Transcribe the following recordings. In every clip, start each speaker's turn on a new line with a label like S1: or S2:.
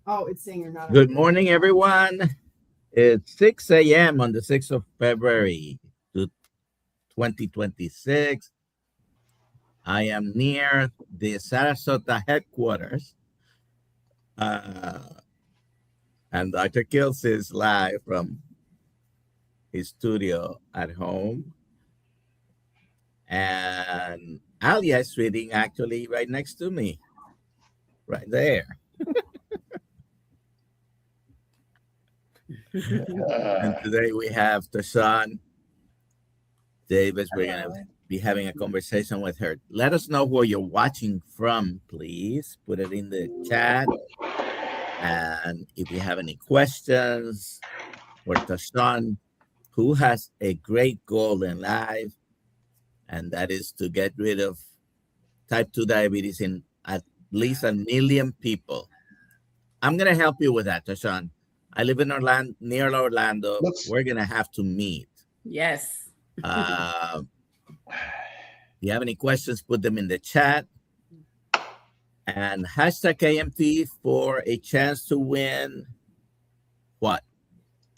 S1: Oh, it's saying you're not on.
S2: Good morning, everyone. It's 6 a.m. on the 6th of February, 2026. I am near the Sarasota headquarters, uh, and Dr. Kiltz is live from his studio at home. And Alia is sitting actually right next to me, right there. And today we have TaShawn Davis. We're going to be having a conversation with her. Let us know where you're watching from, please. Put it in the chat. And if you have any questions for TaShawn, who has a great goal in life, and that is to get rid of type 2 diabetes in at least 1 million people. I'm going to help you with that, TaShawn. I live in Orlando, near Orlando. We're going to have to meet.
S3: Yes.
S2: If you have any questions, put them in the chat. And hashtag KMT for a chance to win what?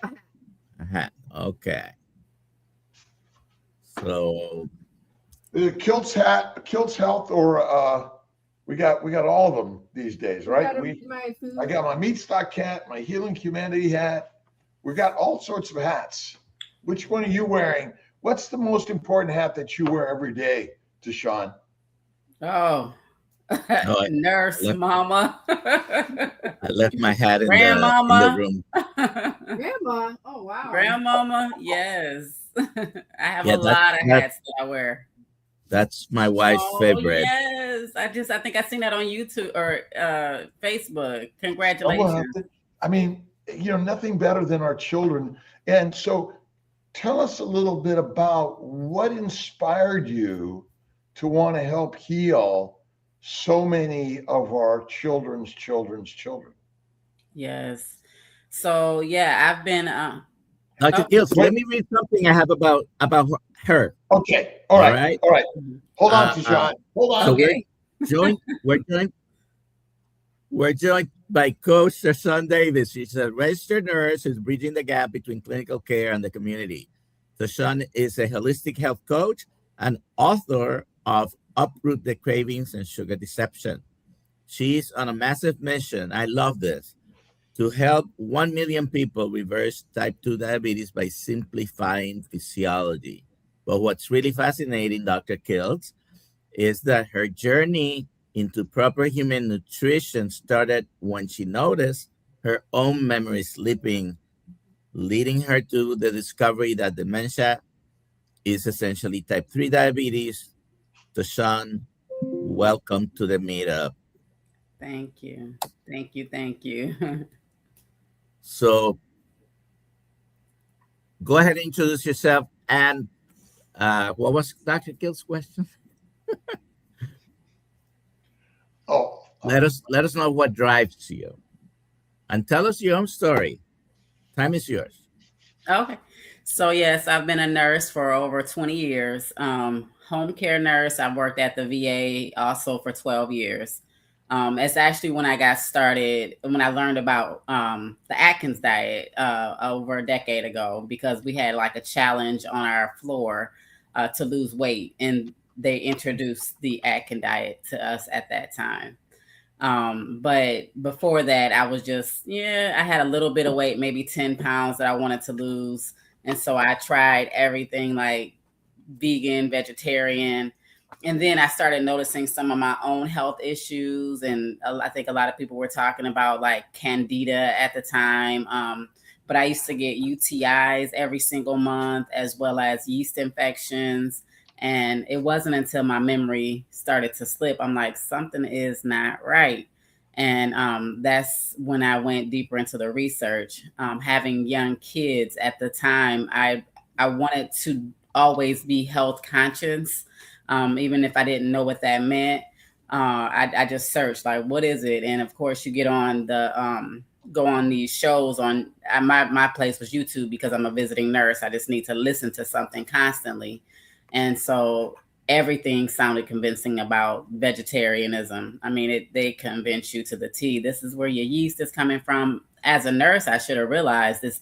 S2: A hat. Okay. So
S4: the Kiltz hat, Kiltz Health, or we got all of them these days, right? I got my Meat Stock hat, my Healing Humanity hat. We got all sorts of hats. Which one are you wearing? What's the most important hat that you wear every day, TaShawn?
S3: Oh, nurse, mama.
S2: I left my hat in the room.
S1: Grandma. Oh, wow.
S3: Grandmama, yes. I have a lot of hats that I wear.
S2: That's my wife's favorite.
S3: Yes. I think I seen that on YouTube or Facebook. Congratulations.
S4: I mean, nothing better than our children. And so tell us a little bit about what inspired you to want to help heal so many of our children's children.
S3: Yes. So yeah, I've been
S2: Dr. Kiltz, let me read something I have about her.
S4: Okay. All right. Hold on, TaShawn. Hold on.
S2: So we're joined by Coach TaShawn Davis. She's a registered nurse who's bridging the gap between clinical care and the community. TaShawn is a holistic health coach and author of Uproot the Cravings and Sugar Deception. She's on a massive mission. I love this. To help 1 million people reverse type 2 diabetes by simplifying physiology. But what's really fascinating, Dr. Kiltz, is that her journey into proper human nutrition started when she noticed her own memory slipping, leading her to the discovery that dementia is essentially type 3 diabetes. TaShawn, welcome to the meetup.
S3: Thank you.
S2: So go ahead and introduce yourself. And what was Dr. Kiltz's question? Let us know what drives you, and tell us your own story. Time is yours.
S3: Okay. So yes, I've been a nurse for over 20 years. Home care nurse. I've worked at the VA also for 12 years. It's actually when I got started, when I learned about the Atkins diet over a decade ago, because we had like a challenge on our floor to lose weight, and they introduced the Atkins diet to us at that time. But before that, I was just, I had a little bit of weight, maybe 10 pounds that I wanted to lose. And so I tried everything like vegan, vegetarian. And then I started noticing some of my own health issues. And I think a lot of people were talking about like candida at the time. But I used to get UTIs every single month, as well as yeast infections. And it wasn't until my memory started to slip, I'm like, something is not right. And that's when I went deeper into the research. Having young kids at the time, I wanted to always be health conscious. Even if I didn't know what that meant, I just searched like, what is it? And of course, you get on the go on these shows on my place was YouTube, because I'm a visiting nurse. I just need to listen to something constantly. And so everything sounded convincing about vegetarianism. I mean, they convince you to the T. This is where your yeast is coming from. As a nurse, I should have realized this,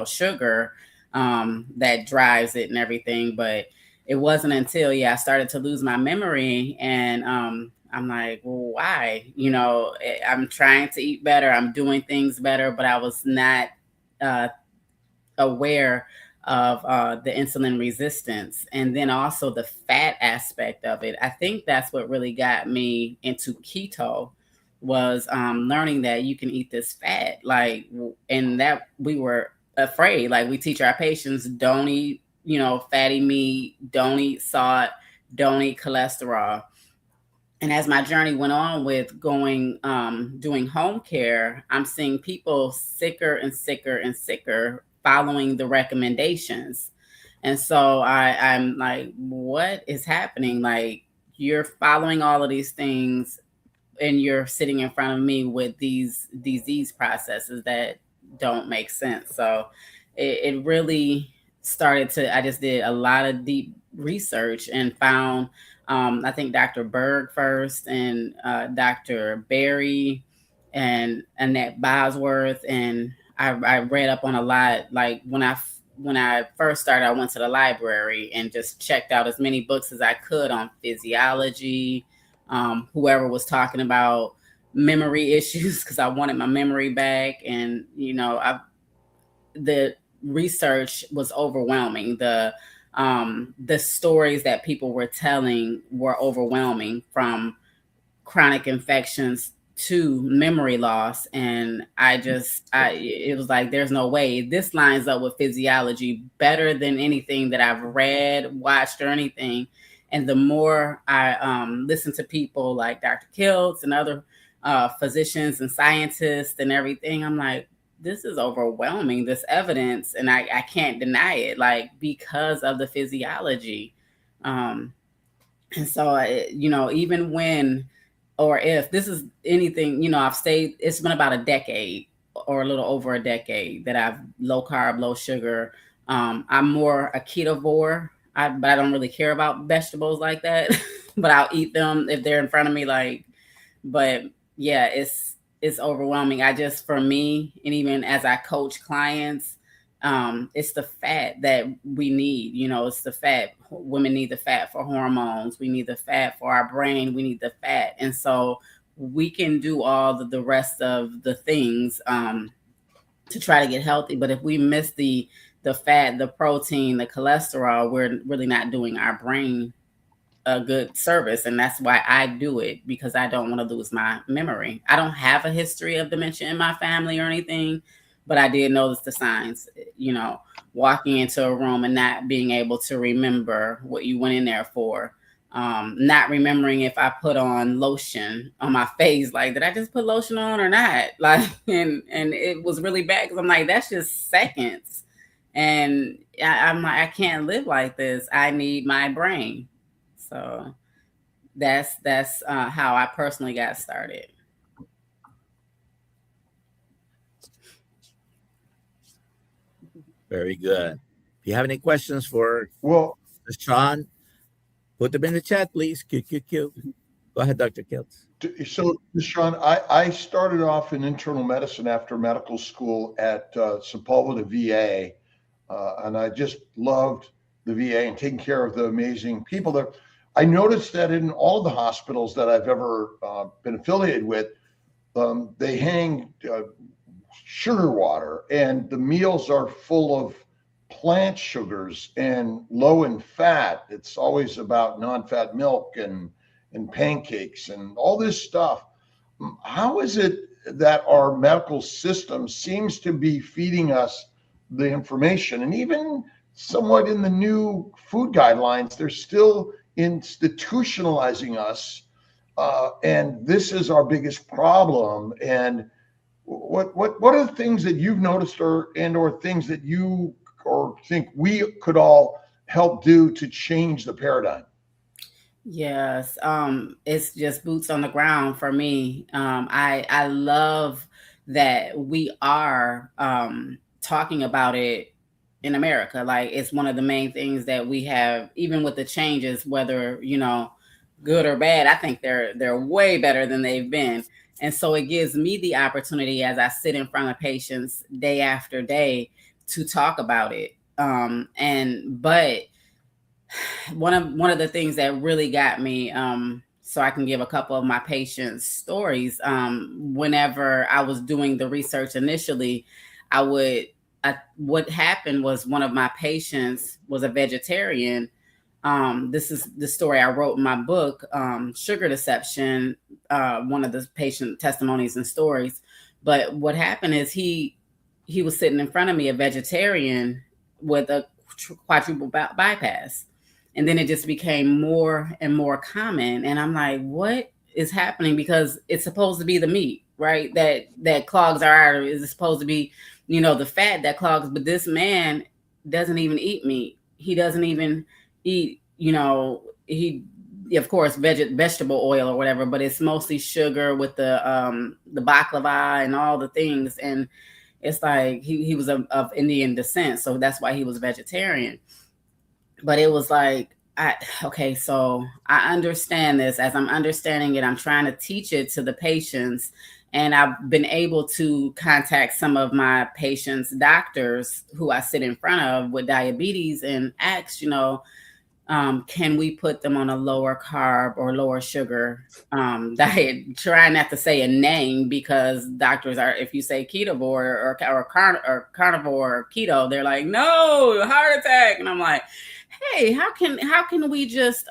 S3: sugar that drives it and everything. But it wasn't until, I started to lose my memory. And I'm like, well, why? I'm trying to eat better. I'm doing things better, but I was not aware of the insulin resistance, and then also the fat aspect of it. I think that's what really got me into keto, was learning that you can eat this fat, and that we were afraid. Like, we teach our patients, don't eat, fatty meat, don't eat salt, don't eat cholesterol. And as my journey went on with doing home care, I'm seeing people sicker and sicker and sicker following the recommendations. And so I'm like, what is happening? Like, you're following all of these things and you're sitting in front of me with these disease processes that don't make sense. So it really started to, I just did a lot of deep research and found, I think Dr. Berg first, and Dr. Berry and Annette Bosworth, and I read up on a lot. Like, when I first started, I went to the library and just checked out as many books as I could on physiology, whoever was talking about memory issues, because I wanted my memory back. And, the research was overwhelming. The stories that people were telling were overwhelming, from chronic infections to memory loss. And it was like, there's no way this lines up with physiology better than anything that I've read, watched, or anything. And the more I listen to people like Dr. Kiltz and other physicians and scientists and everything, I'm like, this is overwhelming, this evidence, and I can't deny it, like, because of the physiology. And so, even when, or if this is anything, I've stayed, it's been about a decade or a little over a decade that I've low carb, low sugar. I'm more a ketovore, but I don't really care about vegetables like that, but I'll eat them if they're in front of me. But yeah, it's overwhelming. For me, and even as I coach clients, it's the fat that we need. It's the fat. Women need the fat for hormones. We need the fat for our brain. We need the fat. And so we can do all the rest of the things to try to get healthy. But if we miss the fat, the protein, the cholesterol, we're really not doing our brain a good service. And that's why I do it, because I don't want to lose my memory. I don't have a history of dementia in my family or anything, but I did notice the signs, walking into a room and not being able to remember what you went in there for. Not remembering if I put on lotion on my face, like, did I just put lotion on or not? Like, and it was really bad, because I'm like, that's just seconds. And I'm like, I can't live like this. I need my brain. So that's how I personally got started.
S2: Very good. If you have any questions for TaShawn, put them in the chat, please. Go ahead, Dr. Kiltz.
S4: So, TaShawn, I started off in internal medicine after medical school at Sepulveda VA, and I just loved the VA and taking care of the amazing people there. I noticed that in all the hospitals that I've ever been affiliated with, they hang sugar water, and the meals are full of plant sugars and low in fat. It's always about non-fat milk and pancakes and all this stuff. How is it that our medical system seems to be feeding us the information? And even somewhat in the new food guidelines, they're still institutionalizing us, and this is our biggest problem. And what are the things that you've noticed, or things that you think we could all help do to change the paradigm?
S3: Yes, it's just boots on the ground for me. I love that we are talking about it in America. Like, it's one of the main things that we have, even with the changes, whether, you know, good or bad, I think they're way better than they've been. And so it gives me the opportunity, as I sit in front of patients day after day, to talk about it. But one of the things that really got me, so I can give a couple of my patients' stories. Whenever I was doing the research initially, what happened was one of my patients was a vegetarian. This is the story I wrote in my book, Sugar Deception, one of the patient testimonies and stories. But what happened is he was sitting in front of me, a vegetarian with a quadruple bypass. And then it just became more and more common. And I'm like, what is happening? Because it's supposed to be the meat, right? That clogs our arteries. It's supposed to be, you know, the fat that clogs. But this man doesn't even eat meat. He doesn't even eat, you know, of course, vegetable oil or whatever, but it's mostly sugar with the baklava and all the things. And it's like he was of Indian descent, so that's why he was vegetarian. But it was like, so I understand this. As I'm understanding it, I'm trying to teach it to the patients. And I've been able to contact some of my patients' doctors who I sit in front of with diabetes and ask, you know, can we put them on a lower carb or lower sugar diet? Try not to say a name, because doctors are, if you say ketovore or carnivore or keto, they're like, no, heart attack. And I'm like, hey, how can we just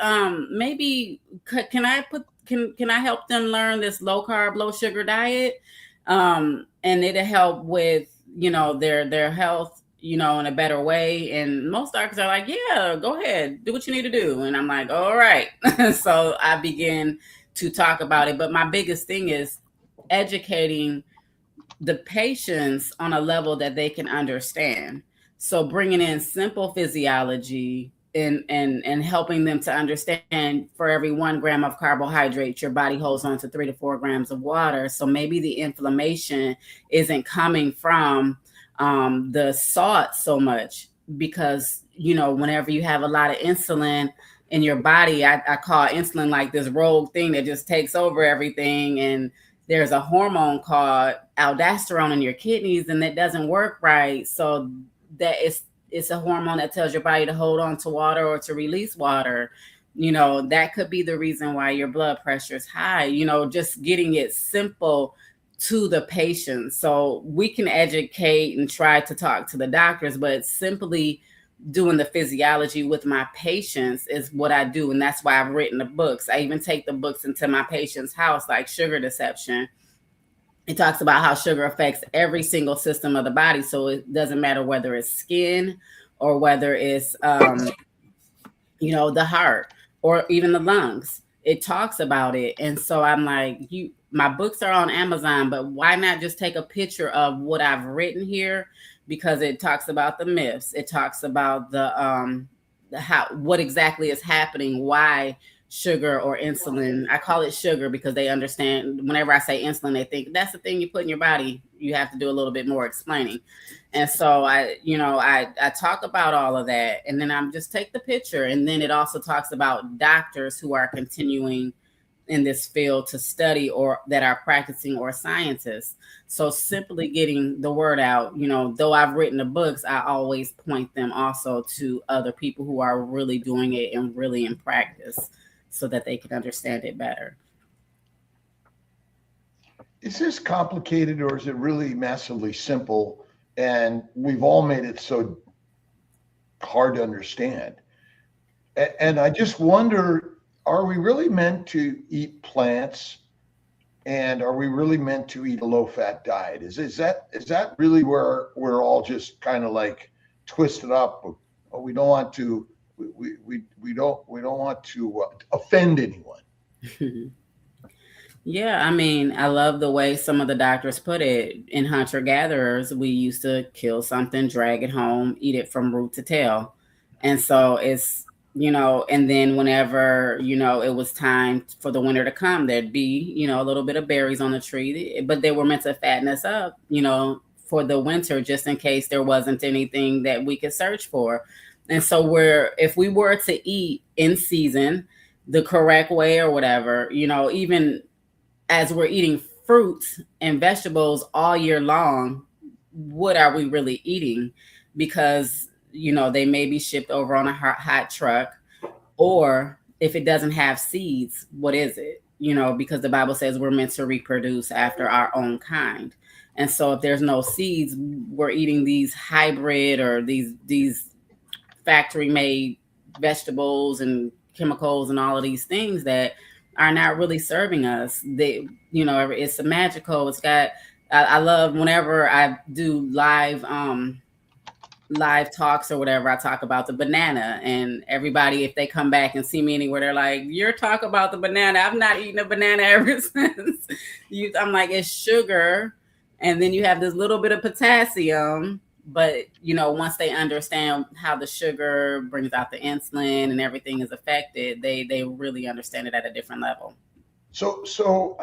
S3: maybe can I help them learn this low carb, low sugar diet? And it'll help with, you know, their health, you know, in a better way. And most doctors are like, yeah, go ahead, do what you need to do. And I'm like, all right. So I begin to talk about it. But my biggest thing is educating the patients on a level that they can understand. So bringing in simple physiology and helping them to understand, for every 1 gram of carbohydrate, your body holds on to 3 to 4 grams of water. So maybe the inflammation isn't coming from the salt so much, because, you know, whenever you have a lot of insulin in your body, I call insulin like this rogue thing that just takes over everything. And there's a hormone called aldosterone in your kidneys, and that doesn't work right. So that it's a hormone that tells your body to hold on to water or to release water. You know, that could be the reason why your blood pressure is high. You know, just getting it simple to the patient. So we can educate and try to talk to the doctors, but simply doing the physiology with my patients is what I do. And that's why I've written the books. I even take the books into my patient's house, like Sugar Deception. It talks about how sugar affects every single system of the body. So it doesn't matter whether it's skin or whether it's, you know, the heart or even the lungs. It talks about it. And so I'm like, my books are on Amazon, but why not just take a picture of what I've written here? Because it talks about the myths. It talks about what exactly is happening, why sugar or insulin. I call it sugar because they understand. Whenever I say insulin, they think that's the thing you put in your body. You have to do a little bit more explaining. And so I talk about all of that, and then I'm just take the picture. And then it also talks about doctors who are continuing in this field to study or that are practicing, or scientists. So simply getting the word out, you know, though I've written the books, I always point them also to other people who are really doing it and really in practice, so that they can understand it better.
S4: Is this complicated, or is it really massively simple? And we've all made it so hard to understand. And I just wonder, are we really meant to eat plants? And are we really meant to eat a low-fat diet? Is that really where we're all just kind of like twisted up? Or we don't want to we don't want to offend anyone.
S3: Yeah, I mean, I love the way some of the doctors put it. In hunter-gatherers, we used to kill something, drag it home, eat it from root to tail. And so it's, you know, and then whenever, you know, it was time for the winter to come, there'd be, you know, a little bit of berries on the tree, but they were meant to fatten us up, you know, for the winter, just in case there wasn't anything that we could search for. And so if we were to eat in season the correct way or whatever, you know, even as we're eating fruits and vegetables all year long, what are we really eating? Because, you know, they may be shipped over on a hot truck, or if it doesn't have seeds, what is it? You know, because the Bible says we're meant to reproduce after our own kind. And so if there's no seeds, we're eating these hybrid or these factory made vegetables and chemicals and all of these things that are not really serving us. They, you know, it's magical. It's got, I love whenever I do live talks or whatever, I talk about the banana, and everybody, if they come back and see me anywhere, they're like, you're talking about the banana. I've not eaten a banana ever since. I'm like, it's sugar. And then you have this little bit of potassium, but you know, once they understand how the sugar brings out the insulin and everything is affected, they really understand it at a different level.
S4: So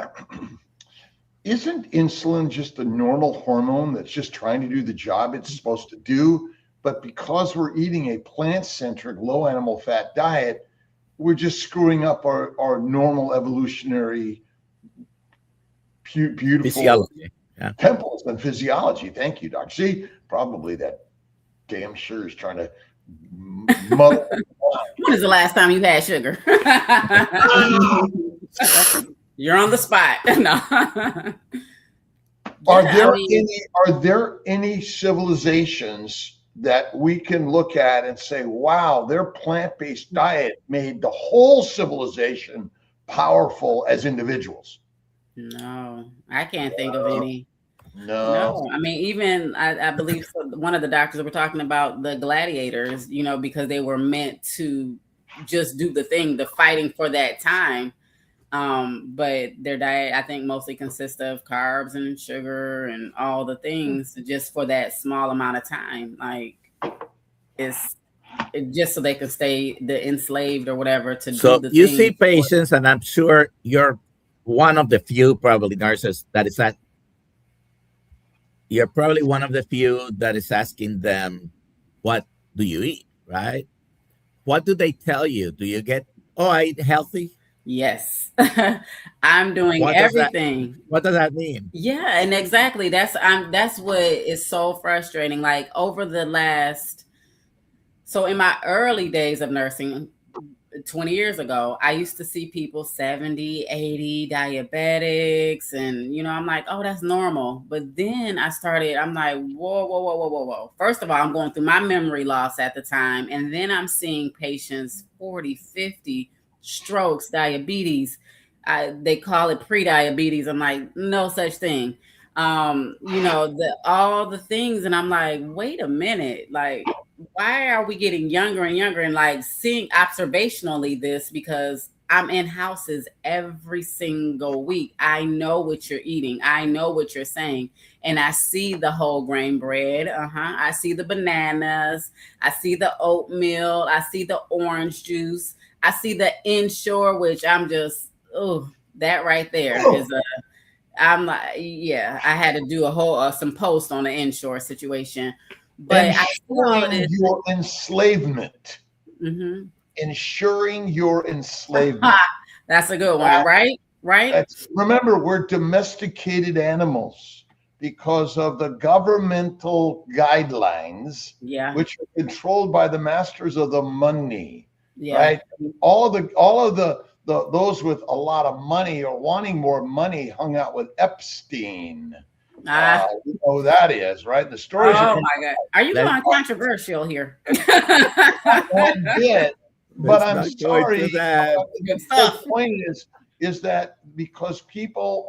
S4: isn't insulin just a normal hormone that's just trying to do the job it's supposed to do? But because we're eating a plant-centric, low animal fat diet, we're just screwing up our normal evolutionary beautiful
S2: physiology. Yeah.
S4: Temples and physiology. Thank you, Doc. See, probably that damn sure is trying to mother.
S3: When is the last time you had sugar? You're on the spot. No.
S4: Are there any civilizations that we can look at and say, wow, their plant-based diet made the whole civilization powerful as individuals?
S3: No, I can't think of any.
S4: No.
S3: I mean, even I believe one of the doctors were talking about the gladiators, you know, because they were meant to just do the thing, the fighting for that time. But their diet, I think, mostly consists of carbs and sugar and all the things just for that small amount of time. Like it's just so they can stay enslaved or whatever to do the
S2: you
S3: thing.
S2: See patients, and I'm sure you're one of the few probably nurses that is that you're probably one of the few that is asking them, what do you eat, right? What do they tell you? Do you get, I eat healthy?
S3: Yes. I'm doing everything.
S2: What does that mean?
S3: Yeah, and exactly. That's what is so frustrating. Like over the last, so in my early days of nursing, 20 years ago, I used to see people 70, 80 diabetics. And, you know, I'm like, oh, that's normal. But then I'm like, whoa. First of all, I'm going through my memory loss at the time. And then I'm seeing patients 40, 50 strokes, diabetes. They call it pre-diabetes. I'm like, no such thing. You know, all the things. And I'm like, wait a minute, like, why are we getting younger and younger? And like seeing observationally this, because I'm in houses every single week. I know what you're eating. I know what you're saying. And I see the whole grain bread. I see the bananas. I see the oatmeal. I see the orange juice. I see the Ensure, which I'm just, that right there is I'm like, yeah, I had to do a whole some post on the Ensure situation. But
S4: ensuring your enslavement.
S3: Mm-hmm.
S4: Ensuring your enslavement.
S3: That's a good one, right?
S4: Remember, we're domesticated animals because of the governmental guidelines, which are controlled by the masters of the money. Yeah. Right. All of the those with a lot of money or wanting more money hung out with Epstein. You know who that is, right? The stories.
S3: Oh my God! Are you going controversial here?
S4: One bit, but I'm sorry. The point is that because people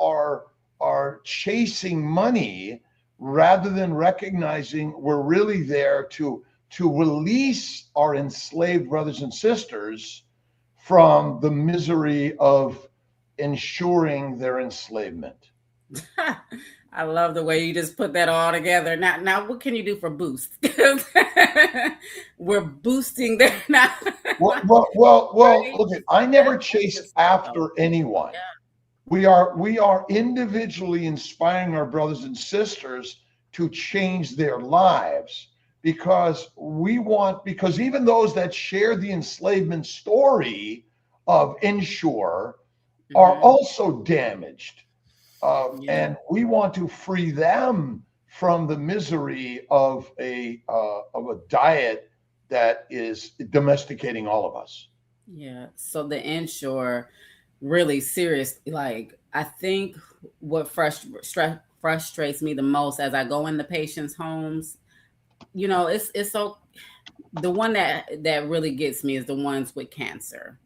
S4: are chasing money rather than recognizing we're really there to release our enslaved brothers and sisters from the misery of ensuring their enslavement.
S3: I love the way you just put that all together. Now, what can you do for boost? We're boosting there now.
S4: Well, look, I never chase after anyone. Yeah. We are individually inspiring our brothers and sisters to change their lives, because even those that share the enslavement story of Ensure are also damaged. And we want to free them from the misery of a diet that is domesticating all of us.
S3: Yeah. So the Ensure, really serious. Like, I think what frustrates me the most as I go into patients' homes, it's so, the one that really gets me is the ones with cancer,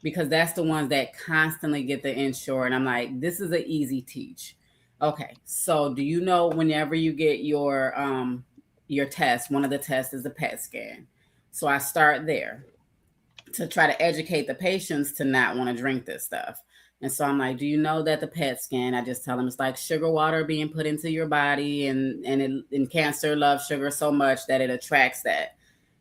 S3: because that's the ones that constantly get the Ensure. And I'm like, this is an easy teach. Okay. So do you know, whenever you get your test, one of the tests is a PET scan. So I start there to try to educate the patients to not want to drink this stuff. And so I'm like, do you know that the PET scan, I just tell them it's like sugar water being put into your body, and cancer loves sugar so much that it attracts that.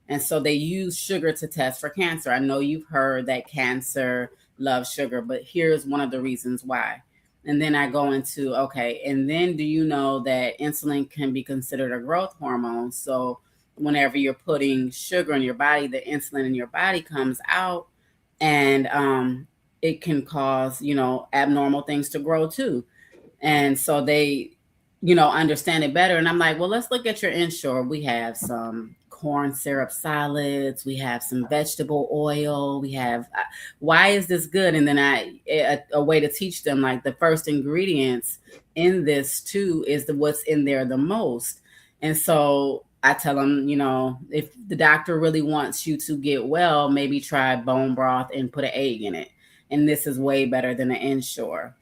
S3: And so they use sugar to test for cancer. I know you've heard that cancer loves sugar, but here's one of the reasons why. And then I go into, okay, and then do you know that insulin can be considered a growth hormone? So whenever you're putting sugar in your body, the insulin in your body comes out, and it can cause, abnormal things to grow too. And so they, understand it better. And I'm like, well, let's look at your Ensure. We have some corn syrup solids. We have some vegetable oil. We have, why is this good? And then a way to teach them, like, the first ingredients in this too is what's in there the most. And so I tell them, if the doctor really wants you to get well, maybe try bone broth and put an egg in it. And this is way better than the Ensure.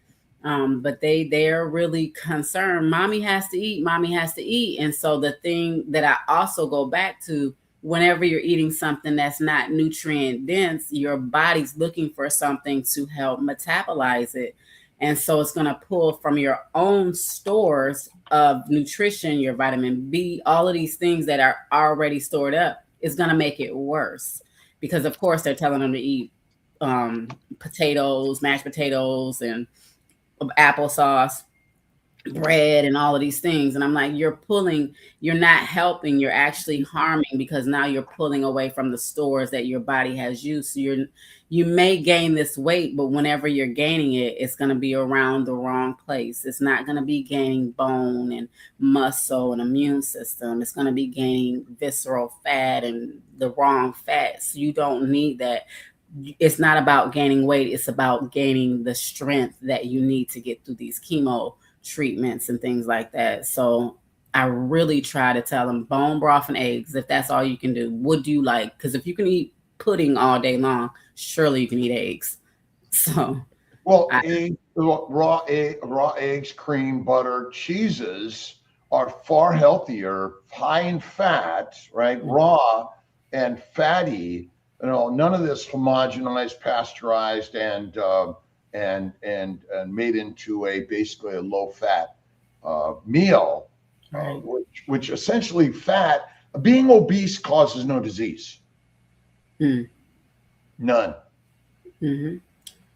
S3: But they're really concerned. Mommy has to eat. And so the thing that I also go back to, whenever you're eating something that's not nutrient dense, your body's looking for something to help metabolize it. And so it's going to pull from your own stores of nutrition, your vitamin B, all of these things that are already stored up is going to make it worse. Because, of course, they're telling them to eat potatoes, mashed potatoes, and applesauce, bread, and all of these things. And I'm like, you're not helping, you're actually harming, because now you're pulling away from the stores that your body has used. So you may gain this weight, but whenever you're gaining it, it's going to be around the wrong place. It's not going to be gaining bone and muscle and immune system. It's going to be gaining visceral fat and the wrong fat. So you don't need that. It's not about gaining weight. It's about gaining the strength that you need to get through these chemo treatments and things like that. So I really try to tell them bone broth and eggs, if that's all you can do. What do you like? Because if you can eat pudding all day long, surely you can eat eggs. So,
S4: well, raw eggs, cream, butter, cheeses are far healthier, high in fat, right? Mm-hmm. Raw and fatty. None of this homogenized, pasteurized, and made into basically a low fat meal, right. which essentially fat. Being obese causes no disease. None.
S3: Mm-hmm.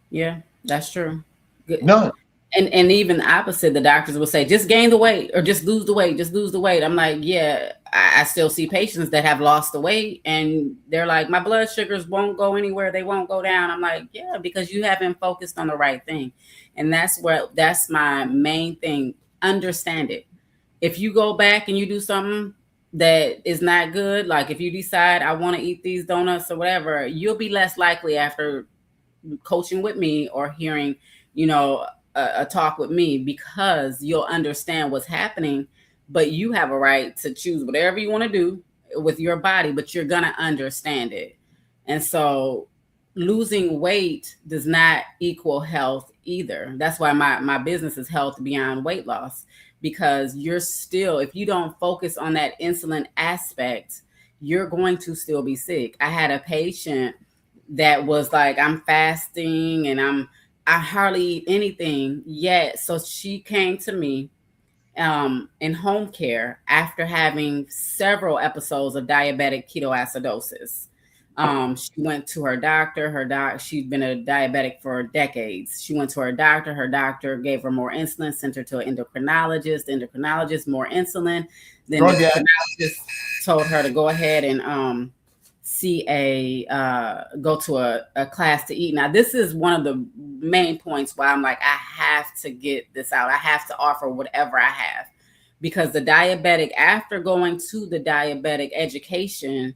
S3: Yeah, that's true.
S4: None.
S3: And even the opposite, the doctors will say, just gain the weight or just lose the weight. I'm like, yeah, I still see patients that have lost the weight and they're like, my blood sugars won't go anywhere. They won't go down. I'm like, yeah, because you haven't focused on the right thing. And that's my main thing. Understand it. If you go back and you do something that is not good, like if you decide I want to eat these donuts or whatever, you'll be less likely after coaching with me or hearing, a talk with me, because you'll understand what's happening. But you have a right to choose whatever you want to do with your body, but you're going to understand it. And so losing weight does not equal health either. That's why my business is Health Beyond Weight Loss, because you're still, if you don't focus on that insulin aspect, you're going to still be sick. I had a patient that was like, I'm fasting and I hardly eat anything yet. So she came to me in home care after having several episodes of diabetic ketoacidosis. She went to her doctor. She'd been a diabetic for decades. She went to her doctor. Her doctor gave her more insulin, sent her to an endocrinologist. The endocrinologist, more insulin. Then the endocrinologist told her to go ahead and go to a class to eat. Now, this is one of the main points why I'm like, I have to get this out. I have to offer whatever I have, because the diabetic, after going to the diabetic education,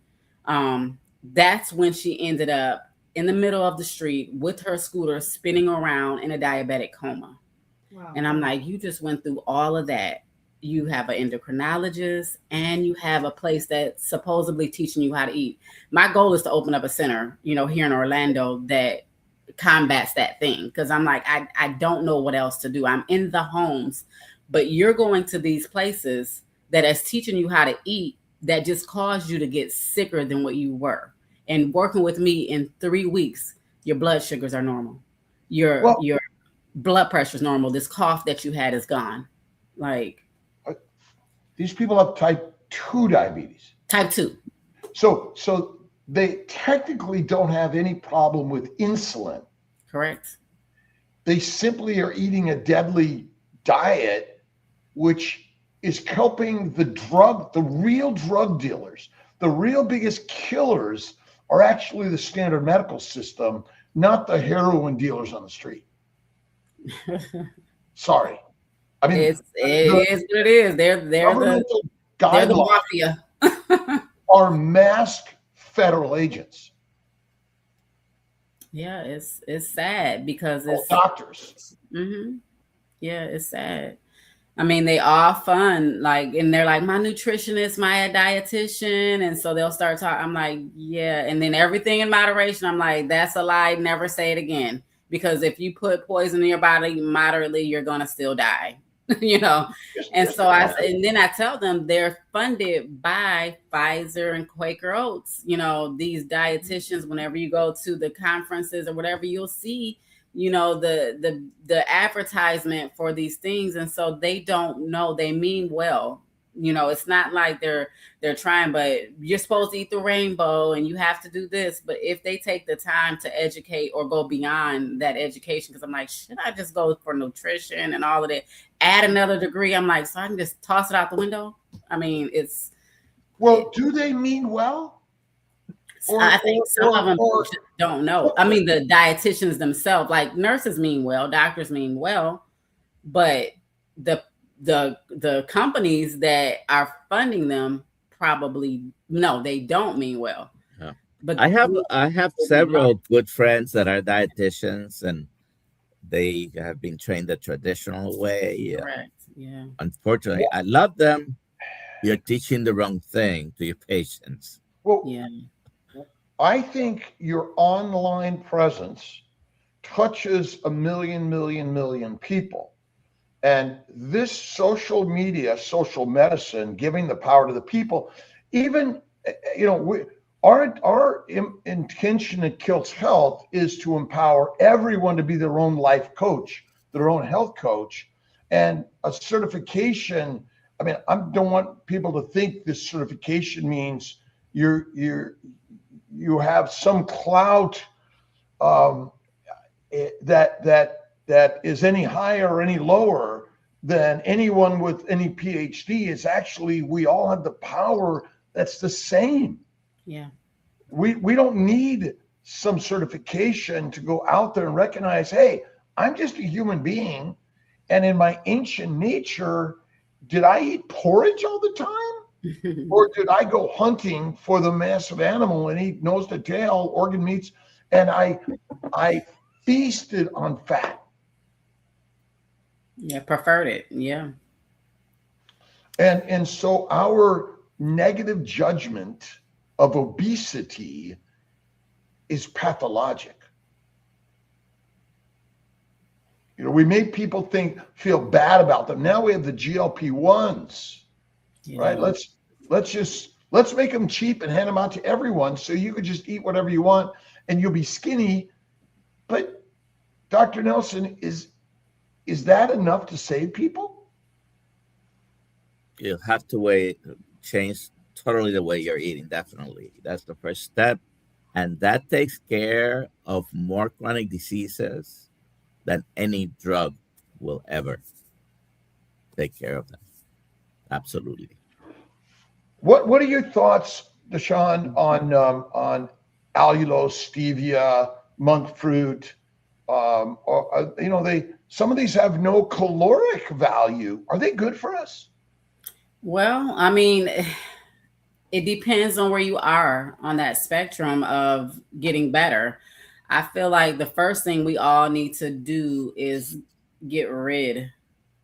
S3: that's when she ended up in the middle of the street with her scooter spinning around in a diabetic coma. Wow. And I'm like, you just went through all of that. You have an endocrinologist and you have a place that's supposedly teaching you how to eat. My goal is to open up a center, here in Orlando that combats that thing. Because I'm like, I don't know what else to do. I'm in the homes, but you're going to these places that is teaching you how to eat, that just caused you to get sicker than what you were. And working with me in 3 weeks, your blood sugars are normal. Your blood pressure is normal. This cough that you had is gone. Like,
S4: these people have type 2 diabetes.
S3: Type 2.
S4: So they technically don't have any problem with insulin.
S3: Correct.
S4: They simply are eating a deadly diet, which is helping the real drug dealers. The real biggest killers are actually the standard medical system, not the heroin dealers on the street. Sorry. I mean,
S3: it is what it is. They're the mafia.
S4: Are masked federal agents.
S3: Yeah, it's sad because it's
S4: doctors.
S3: Mm-hmm. Yeah, it's sad. I mean, they all fun, and they're like, my nutritionist, my dietitian. And so they'll start talking. I'm like, yeah. And then everything in moderation. I'm like, that's a lie. Never say it again. Because if you put poison in your body moderately, you're going to still die, And so then I tell them they're funded by Pfizer and Quaker Oats. These dietitians, whenever you go to the conferences or whatever, you'll see the advertisement for these things. And so they don't know, they mean well. It's not like they're trying, but you're supposed to eat the rainbow and you have to do this. But if they take the time to educate or go beyond that education, because I'm like, should I just go for nutrition and all of that, add another degree? I'm like, so I can just toss it out the window. I mean,
S4: do they mean well?
S3: I think some of them just don't know. I mean, the dietitians themselves, like nurses mean well, doctors mean well, but the companies that are funding them probably they don't mean well.
S2: Yeah. But I have several good friends that are dietitians, and they have been trained the traditional way.
S3: Correct. Yeah.
S2: Unfortunately, I love them. You're teaching the wrong thing to your patients.
S4: Well,
S3: yeah.
S4: I think your online presence touches a million people. And this social media, social medicine, giving the power to the people, even, our intention at Kiltz Health is to empower everyone to be their own life coach, their own health coach. And a certification, I mean, I don't want people to think this certification means you have some clout that is any higher or any lower than anyone with any PhD. Is actually, we all have the power that's the same.
S3: Yeah.
S4: We don't need some certification to go out there and recognize, hey, I'm just a human being. And in my ancient nature, did I eat porridge all the time? Or did I go hunting for the massive animal and eat nose to tail, organ meats, and I feasted on fat?
S3: Yeah, preferred it. Yeah.
S4: And so our negative judgment of obesity is pathologic. We make people feel bad about them. Now we have the GLP-1s. Yeah. Right? Let's make them cheap and hand them out to everyone so you could just eat whatever you want and you'll be skinny. But Dr. Nelson, is that enough to save people?
S2: You have to change totally the way you're eating. Definitely. That's the first step. And that takes care of more chronic diseases than any drug will ever take care of them. Absolutely.
S4: What are your thoughts, TaShawn, on allulose, stevia, monk fruit? Some of these have no caloric value. Are they good for us?
S3: Well, I mean, it depends on where you are on that spectrum of getting better. I feel like the first thing we all need to do is get rid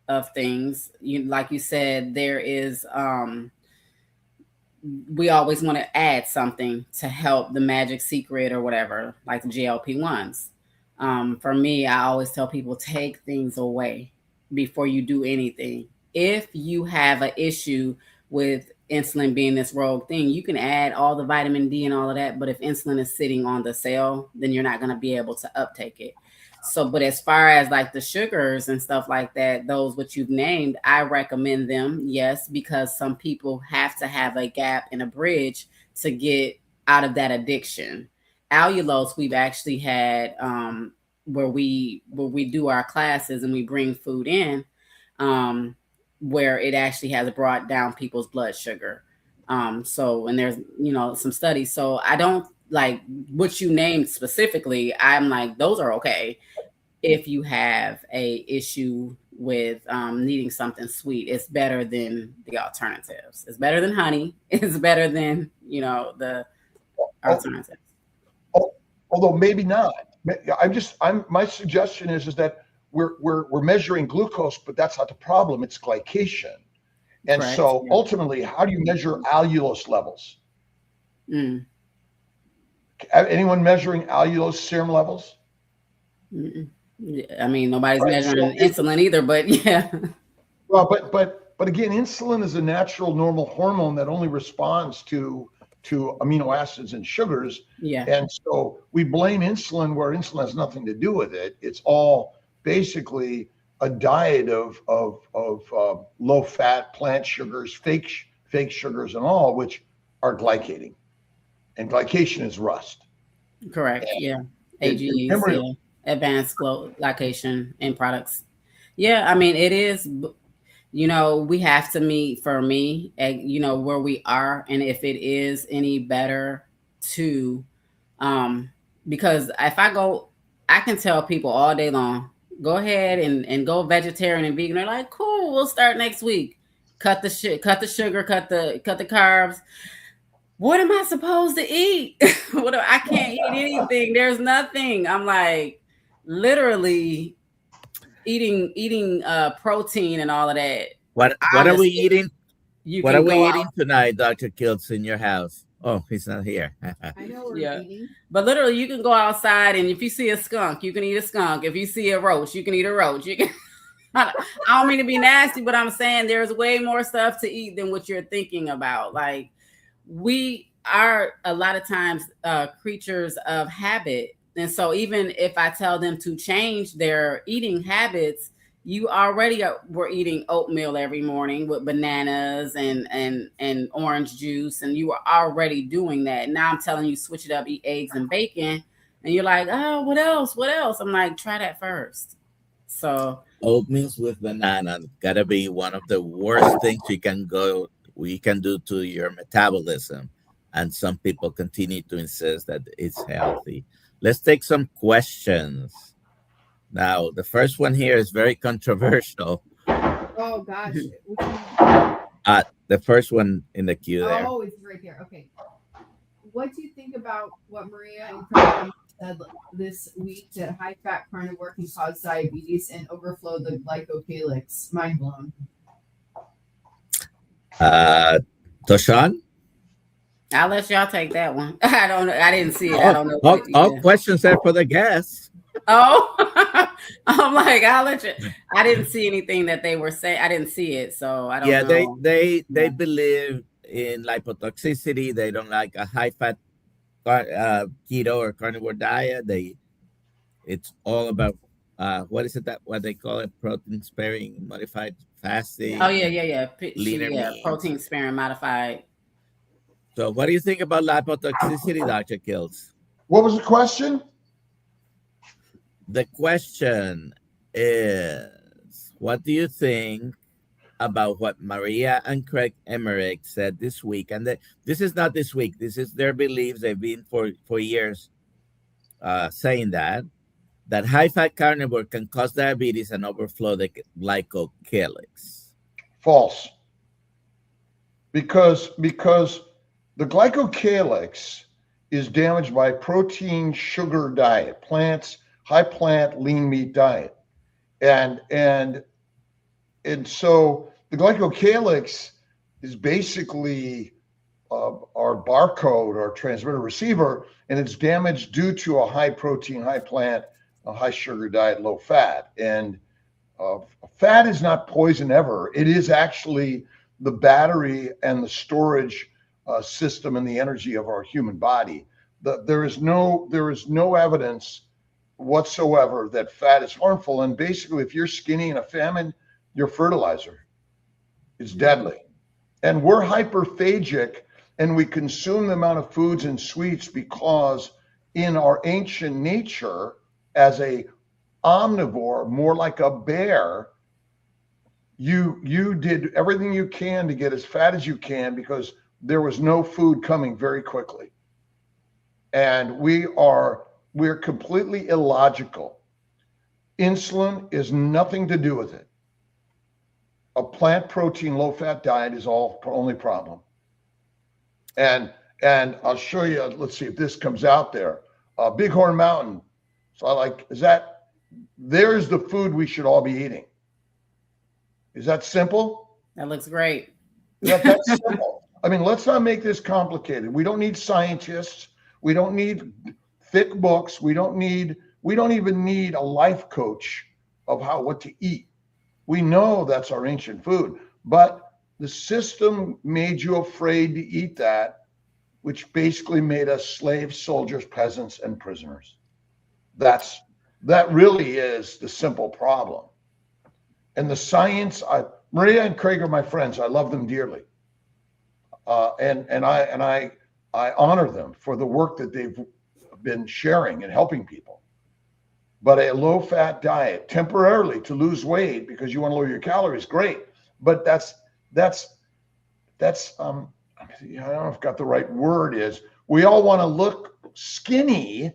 S3: of things. Like you said, there is we always want to add something to help the magic secret or whatever, like the GLP-1s. For me, I always tell people, take things away before you do anything. If you have an issue with insulin being this rogue thing, you can add all the vitamin D and all of that, but if insulin is sitting on the cell, then you're not going to be able to uptake it. So, but as far as like the sugars and stuff like that, those what you've named, I recommend them, yes, because some people have to have a gap and a bridge to get out of that addiction. Allulose, we've actually had where we do our classes and we bring food in, where it actually has brought down people's blood sugar. So, and there's, some studies. So I don't like what you named specifically. I'm like, those are okay. If you have a issue with needing something sweet, it's better than the alternatives. It's better than honey. It's better than, the alternatives.
S4: Although maybe not. My suggestion is that we're measuring glucose, but that's not the problem. It's glycation. And correct. So ultimately, how do you measure allulose levels? Anyone measuring allulose serum levels?
S3: I mean, nobody's measuring insulin either, but yeah.
S4: Well, but again, insulin is a natural normal hormone that only responds to amino acids and sugars.
S3: Yeah.
S4: And so we blame insulin where insulin has nothing to do with it. It's all basically a diet of low fat plant sugars, fake sugars and all, which are glycating. And glycation is rust.
S3: Correct. And AGEs, advanced glycation end products. Yeah, I mean, it is, we have to meet, for me, where we are, and if it is any better to, because if I can tell people all day long, go ahead and go vegetarian and vegan. They're like, cool, we'll start next week. Cut the sugar, cut the carbs. What am I supposed to eat? I can't eat anything. There's nothing. I'm like literally eating protein and all of that.
S2: What are we eating? What are we eating tonight, Dr. Kiltz, in your house? Oh, he's not here.
S1: I know we're eating.
S3: But literally, you can go outside, and if you see a skunk, you can eat a skunk. If you see a roach, you can eat a roach. You can. I don't mean to be nasty, but I'm saying there's way more stuff to eat than what you're thinking about. Like, we are a lot of times creatures of habit. And so even if I tell them to change their eating habits, you already were eating oatmeal every morning with bananas and orange juice, and you were already doing that. Now I'm telling you, switch it up, eat eggs and bacon. And you're like, oh, what else? What else? I'm like, try that first. So
S2: oatmeal with banana gotta be one of the worst things you can do to your metabolism. And some people continue to insist that it's healthy. Let's take some questions. Now, the first one here is very controversial.
S1: Oh, gosh.
S2: The first one in the queue there.
S1: Oh, it's right there. Okay. What do you think about what Maria and Craig said this week, that high-fat carnivore can cause diabetes and overflow the glycocalyx? Mind blown.
S2: TaShawn?
S3: I'll let y'all take that one. I don't know. I didn't see it. I don't know.
S2: All questions are for the guests.
S3: Oh, I'm like, I'll let you. I didn't see anything that they were saying. I didn't see it, so I don't know.
S2: Yeah, they believe in lipotoxicity. They don't like a high-fat keto or carnivore diet. It's all about what they call it, protein sparing modified fasting.
S3: Oh yeah.
S2: Leaner meats.
S3: Protein sparing modified.
S2: So what do you think about lipotoxicity, Dr. Kiltz?
S4: What was the question?
S2: The question is, what do you think about what Maria and Craig Emmerich said this week? And this is not this week. This is their beliefs. They've been for years saying that high-fat carnivore can cause diabetes and overflow the glycocalyx.
S4: False. Because the glycocalyx is damaged by protein sugar diet, high plant lean meat diet. And so the glycocalyx is basically our barcode, our transmitter receiver, and it's damaged due to a high protein, high plant, a high sugar diet, low fat. And fat is not poison ever. It is actually the battery and the storage system and the energy of our human body. There is no evidence whatsoever that fat is harmful. And basically, if you're skinny in a famine, your fertilizer is deadly. And we're hyperphagic, and we consume the amount of foods and sweets because in our ancient nature, as a omnivore, more like a bear, you did everything you can to get as fat as you can because there was no food coming very quickly. And we're completely illogical. Insulin is nothing to do with it. A plant protein, low fat diet is only problem. And I'll show you, let's see if this comes out there. Bighorn Mountain. So there's the food we should all be eating. Is that simple?
S3: That looks great.
S4: That's simple. I mean, let's not make this complicated. We don't need scientists. We don't need thick books. We don't even need a life coach of what to eat. We know that's our ancient food, but the system made you afraid to eat that, which basically made us slaves, soldiers, peasants, and prisoners. That really is the simple problem. And the science, Maria and Craig are my friends. I love them dearly. And I honor them for the work that they've been sharing and helping people. But a low-fat diet temporarily to lose weight because you want to lower your calories, great. But that's I don't know if I've got the right word is. We all want to look skinny,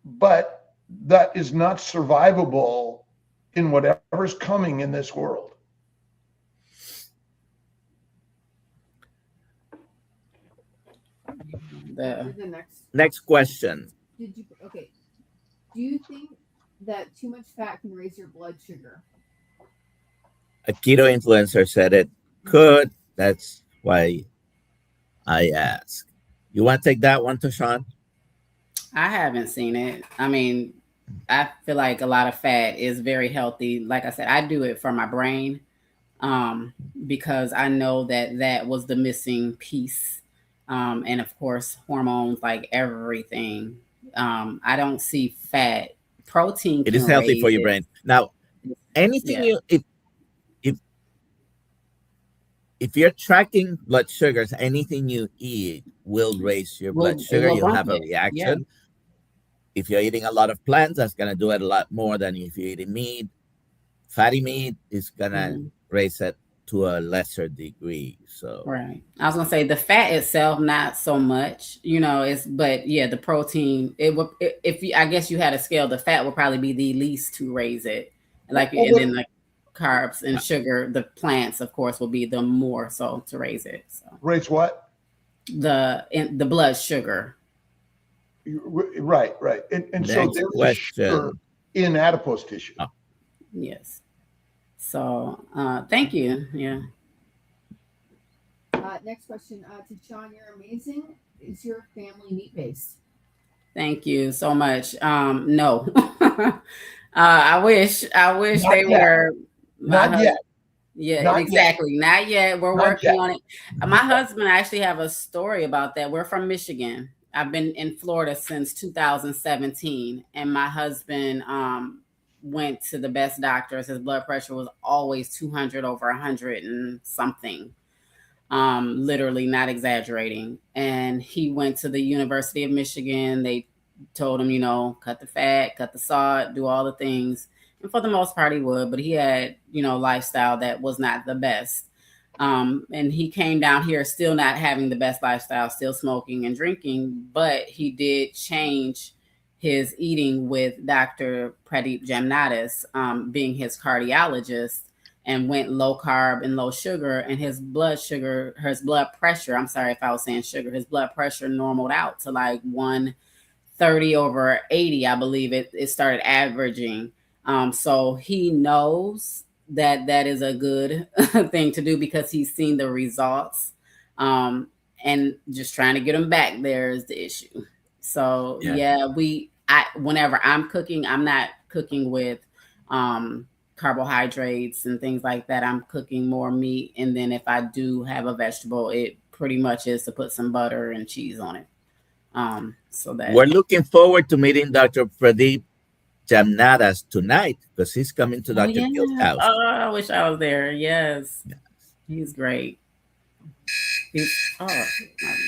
S4: but that is not survivable in whatever's coming in this world.
S1: The
S2: next question.
S1: Do you think that too much fat can raise your blood sugar?
S2: A keto influencer said it could. That's why I ask. You want to take that one, TaShawn?
S3: I haven't seen it. I mean, I feel like a lot of fat is very healthy. Like I said, I do it for my brain because I know that was the missing piece. And of course, hormones, like everything. I don't see fat. Protein.
S2: It is healthy for your brain. Now, anything if you're tracking blood sugars, anything you eat will raise your blood sugar. You'll have a reaction. Yeah. If you're eating a lot of plants, that's going to do it a lot more than if you're eating meat. Fatty meat is going to raise it to a lesser degree. So
S3: right. I was going to say the fat itself, not so much, but yeah, the protein, I guess you had a scale, the fat would probably be the least to raise it. And then the carbs and sugar, the plants, of course, will be the more so to raise it. So
S4: raise what?
S3: The blood sugar.
S4: Right. And so there's sugar in adipose tissue.
S2: Oh.
S3: Yes. So thank you. Yeah.
S1: Next question. TaShawn, you're amazing. Is your family meat-based?
S3: Thank you so much. No. I wish they were.
S4: Not yet.
S3: Yeah,
S4: Not
S3: exactly.
S4: Yet.
S3: Not yet. We're working on it. My husband actually have a story about that. We're from Michigan. I've been in Florida since 2017, and my husband went to the best doctors. His blood pressure was always 200 over 100 and something. Literally not exaggerating. And he went to the University of Michigan. They told him, cut the fat, cut the salt, do all the things. And for the most part, he would, but he had, lifestyle that was not the best. And he came down here still not having the best lifestyle, still smoking and drinking, but he did change his eating with Dr. Pradeep Jamnadas, being his cardiologist, and went low carb and low sugar, and his blood pressure, I'm sorry if I was saying sugar, his blood pressure normaled out to like 130/80, I believe it started averaging. So he knows that is a good thing to do because he's seen the results. And just trying to get him back there is the issue. So whenever I'm cooking, I'm not cooking with carbohydrates and things like that. I'm cooking more meat, and then if I do have a vegetable, it pretty much is to put some butter and cheese on it. So that
S2: we're looking forward to meeting Dr. Pradeep Jamnadas tonight because he's coming to Dr. Kiltz house.
S3: Oh, I wish I was there. Yes. He's great. My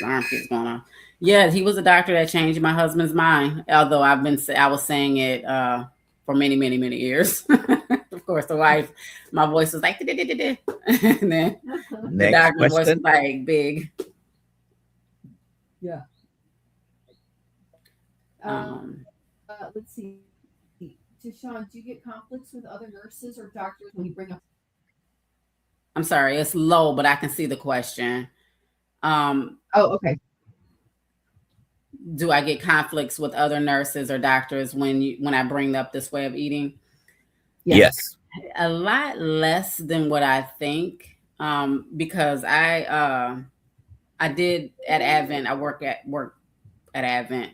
S3: alarm keeps going on. Yeah, he was a doctor that changed my husband's mind. Although I was saying it for many, many, many years. Of course, my voice was like, and then the doctor's voice was like big.
S1: Yeah. Let's see. TaShawn, do you get conflicts with other nurses or doctors when you bring up?
S3: I'm sorry, it's low, but I can see the question.
S1: Okay.
S3: Do I get conflicts with other nurses or doctors when I bring up this way of eating?
S2: Yes.
S3: A lot less than what I think, because I did at Advent. I work at Advent,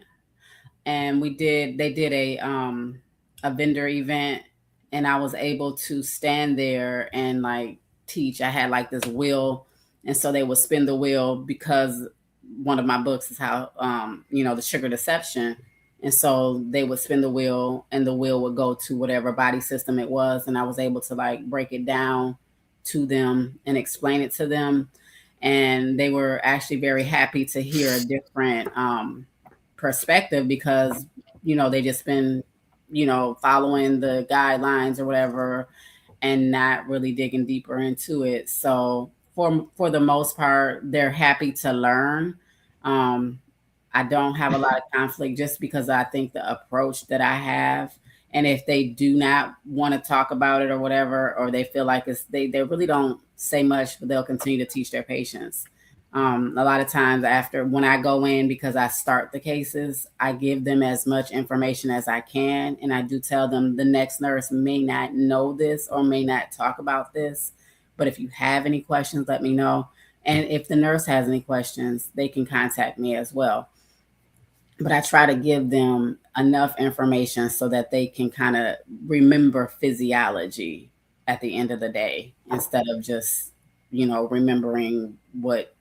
S3: and they did a vendor event, and I was able to stand there and like teach. I had like this wheel, and so they would spin the wheel because one of my books is how the sugar deception. And so they would spin the wheel, and the wheel would go to whatever body system it was. And I was able to like break it down to them and explain it to them. And they were actually very happy to hear a different perspective because, they just been, following the guidelines or whatever and not really digging deeper into it. So for the most part, they're happy to learn. I don't have a lot of conflict just because I think the approach that I have, and if they do not want to talk about it or whatever, or they feel like they really don't say much, but they'll continue to teach their patients. A lot of times when I go in, because I start the cases, I give them as much information as I can. And I do tell them the next nurse may not know this or may not talk about this, but if you have any questions, let me know. And if the nurse has any questions, they can contact me as well. But I try to give them enough information so that they can kind of remember physiology at the end of the day, instead of just, remembering what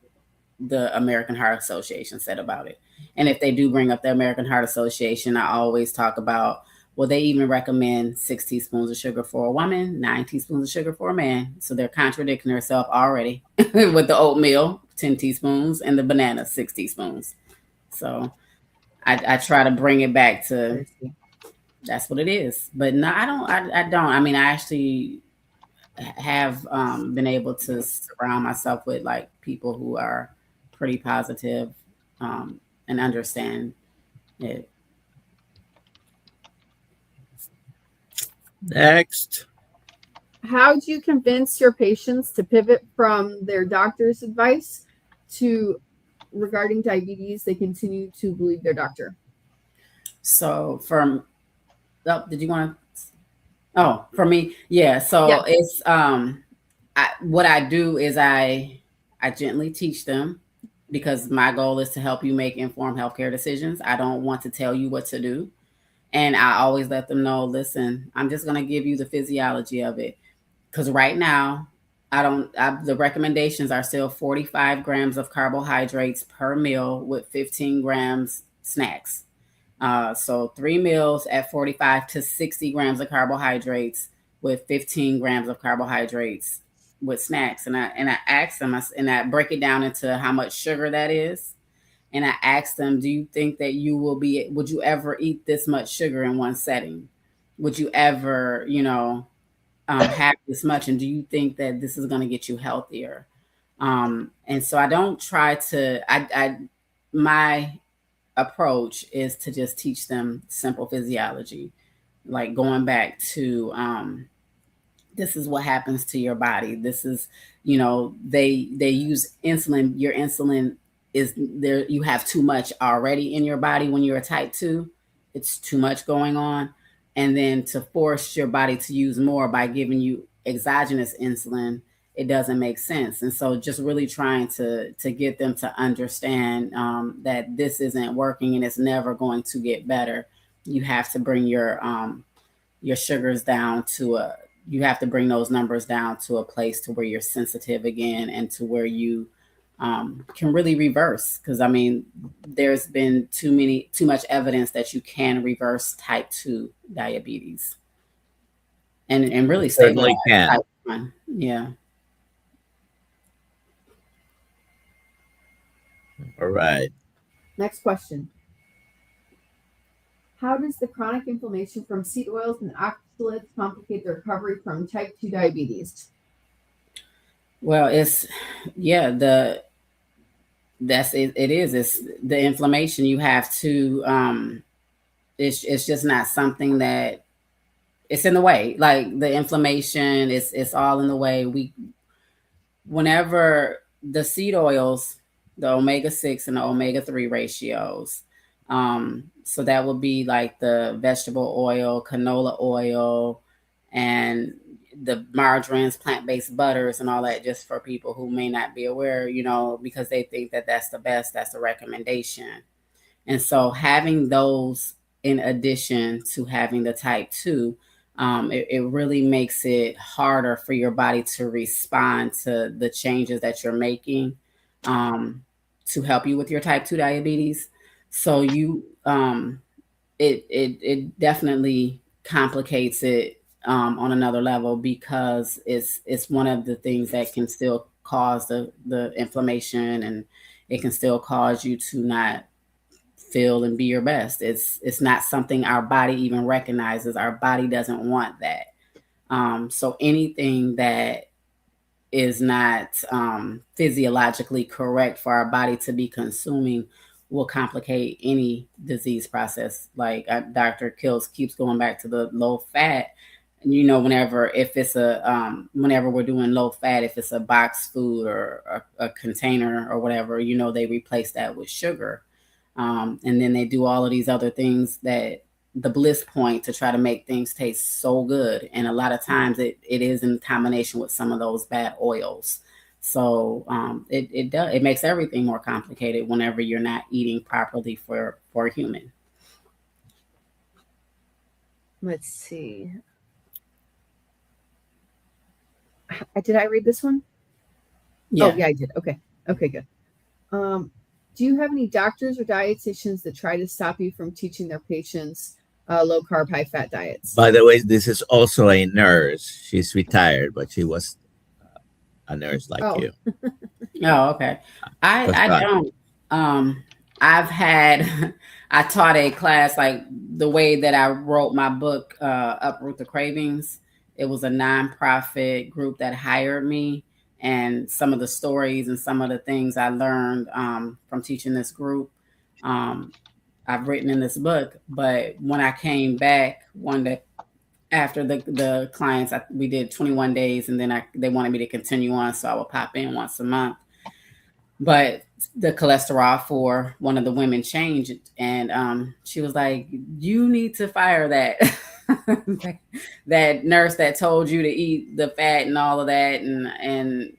S3: the American Heart Association said about it. And if they do bring up the American Heart Association, I always talk about, well, they even recommend 6 teaspoons of sugar for a woman, 9 teaspoons of sugar for a man. So they're contradicting themselves already with the oatmeal, 10 teaspoons, and the banana, 6 teaspoons. So I try to bring it back to that's what it is. But no, I don't. I mean, I actually have been able to surround myself with like people who are pretty positive and understand it.
S2: Next.
S1: How do you convince your patients to pivot from their doctor's advice to regarding diabetes, they continue to believe their doctor?
S3: So for me, yeah. So it's what I do is I gently teach them, because my goal is to help you make informed healthcare decisions. I don't want to tell you what to do. And I always let them know, listen, I'm just going to give you the physiology of it. Because right now, the recommendations are still 45 grams of carbohydrates per meal with 15 grams snacks. So 3 meals at 45 to 60 grams of carbohydrates with 15 grams of carbohydrates with snacks. And I ask them, and I break it down into how much sugar that is. And I asked them, do you think that would you ever eat this much sugar in one setting? Would you ever, have this much? And do you think that this is going to get you healthier? And so I don't try to, my approach is to just teach them simple physiology, like going back to, this is what happens to your body. This is, they use insulin. Your insulin is there. You have too much already in your body when you're a type 2. It's too much going on. And then to force your body to use more by giving you exogenous insulin, it doesn't make sense. And so just really trying to get them to understand that this isn't working and it's never going to get better. You have to bring your sugars down you have to bring those numbers down to a place to where you're sensitive again and to where you can really reverse. Because I mean, there's been too much evidence that you can reverse type 2 diabetes and really
S2: certainly can.
S3: Type 1. Yeah.
S2: All right.
S1: Next question. How does the chronic inflammation from seed oils and oxalates complicate the recovery from type 2 diabetes?
S3: Well, it's the inflammation. You have to it's just not something that it's in the way. Like the inflammation it's all in the way. Whenever the seed oils, the omega-6 and the omega-3 ratios, so that would be like the vegetable oil, canola oil, and the margarines, plant-based butters and all that, just for people who may not be aware, because they think that that's the best, that's the recommendation. And so having those in addition to having the type 2, it really makes it harder for your body to respond to the changes that you're making to help you with your type 2 diabetes. So it definitely complicates it on another level, because it's one of the things that can still cause the inflammation, and it can still cause you to not feel and be your best. It's not something our body even recognizes. Our body doesn't want that. So anything that is not physiologically correct for our body to be consuming will complicate any disease process. Like Dr. Kiltz keeps going back to the low fat. Whenever we're doing low fat, if it's a box food or a container or whatever, they replace that with sugar. And then they do all of these other things, that the bliss point, to try to make things taste so good. And a lot of times it is in combination with some of those bad oils. So it makes everything more complicated whenever you're not eating properly for a human.
S1: Let's see. Did I read this one?
S3: Yeah.
S1: Oh, yeah, I did. Okay, good. Do you have any doctors or dietitians that try to stop you from teaching their patients low carb, high fat diets?
S2: By the way, this is also a nurse. She's retired, but she was a nurse like you.
S3: Oh, okay. I don't. I taught a class, like the way that I wrote my book, Uproot the Cravings. It was a nonprofit group that hired me, and some of the stories and some of the things I learned from teaching this group, I've written in this book. But when I came back one day after the clients, we did 21 days, and then they wanted me to continue on, so I would pop in once a month. But the cholesterol for one of the women changed, and she was like, "You need to fire that." That nurse that told you to eat the fat and all of that. And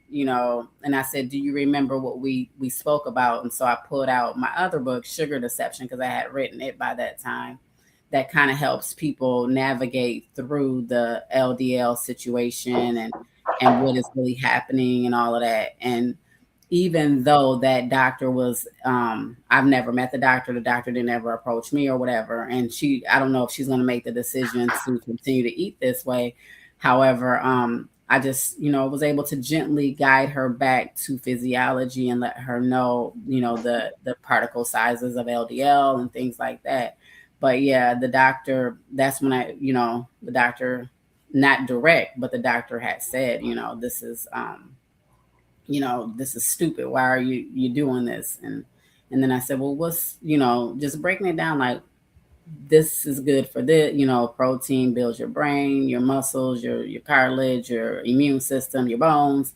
S3: I said, do you remember what we spoke about? And so I pulled out my other book, Sugar Deception, because I had written it by that time. That kind of helps people navigate through the LDL situation and what is really happening and all of that. And even though that doctor was, I've never met the doctor didn't ever approach me or whatever. And I don't know if she's going to make the decision to continue to eat this way. However, I just, was able to gently guide her back to physiology and let her know, the particle sizes of LDL and things like that. But yeah, the doctor, that's when the doctor, not direct, but the doctor had said, this is, this is stupid. Why are you doing this? And then I said, well, what's, just breaking it down, like, this is good for this, protein builds your brain, your muscles, your cartilage, your immune system, your bones,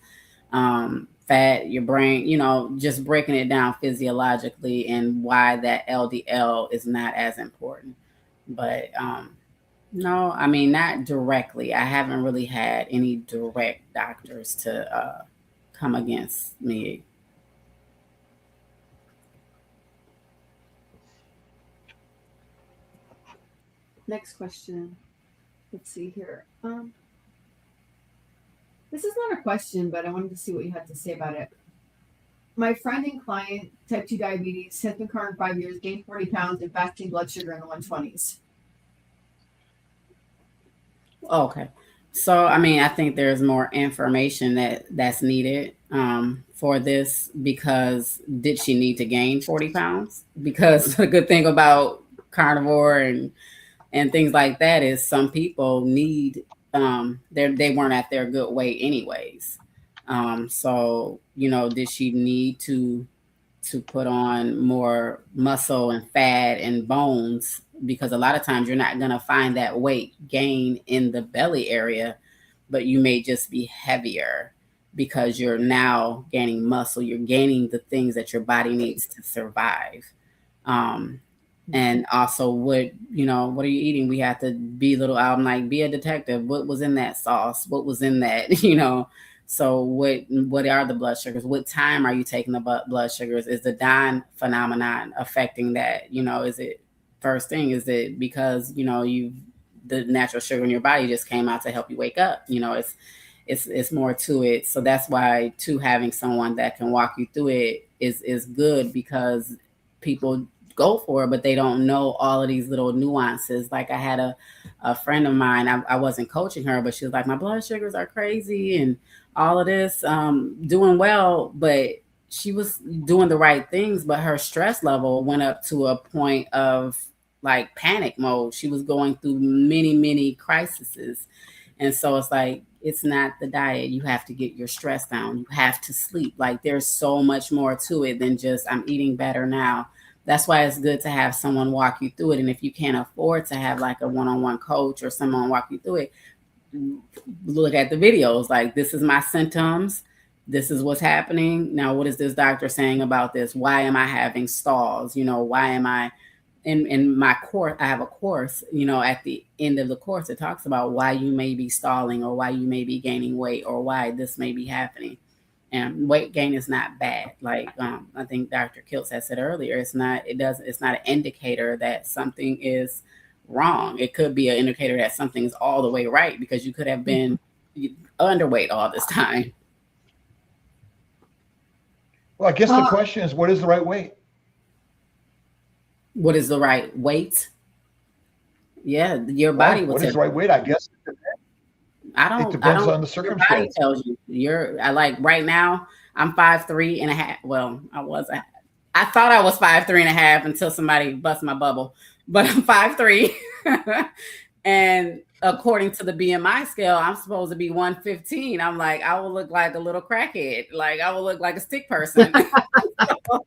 S3: fat, your brain, just breaking it down physiologically and why that LDL is not as important. But no, I mean, not directly. I haven't really had any direct doctors to come against me.
S1: Next question. Let's see here. This is not a question, but I wanted to see what you had to say about it. My friend and client, type 2 diabetes, has been current 5 years, gained 40 pounds, and fasting blood sugar in the 120s.
S3: Okay. So, I mean, I think there's more information that's needed for this, because did she need to gain 40 pounds? Because the good thing about carnivore and things like that is some people need, they weren't at their good weight anyways. So, did she need to put on more muscle and fat and bones? Because a lot of times you're not going to find that weight gain in the belly area, but you may just be heavier because you're now gaining muscle. You're gaining the things that your body needs to survive. And also what are you eating? We have to be I'm like, be a detective. What was in that sauce? What was in that, So what are the blood sugars? What time are you taking the blood sugars? Is the dawn phenomenon affecting that? Is it first thing? Is it because, the natural sugar in your body just came out to help you wake up? It's more to it. So that's why too, having someone that can walk you through it is good, because people go for it, but they don't know all of these little nuances. Like I had a friend of mine, I wasn't coaching her, but she was like, my blood sugars are crazy and all of this, doing well, but she was doing the right things, but her stress level went up to a point of like panic mode. She was going through many, many crises. And so it's like, it's not the diet. You have to get your stress down. You have to sleep. Like there's so much more to it than just I'm eating better now. That's why it's good to have someone walk you through it. And if you can't afford to have like a one-on-one coach or someone walk you through it, look at the videos. Like, this is my symptoms. This is what's happening. Now, what is this doctor saying about this? Why am I having stalls? Why am I in my course? I have a course, at the end of the course, it talks about why you may be stalling or why you may be gaining weight or why this may be happening. And weight gain is not bad. Like I think Dr. Kiltz has said earlier, it's not an indicator that something is wrong. It could be an indicator that something is all the way right, because you could have been underweight all this time.
S4: Well, I guess the question is, what is the right weight?
S3: What is the right weight? Yeah, your body will.
S4: What is the right weight? I guess it depends on the circumstance.
S3: Your body tells you. I like right now, I'm 5'3.5". Well, I thought I was 5'3.5" until somebody bust my bubble, but I'm 5'3". And according to the BMI scale, I'm supposed to be 115. I'm like, I will look like a little crackhead. Like I will look like a stick person. So,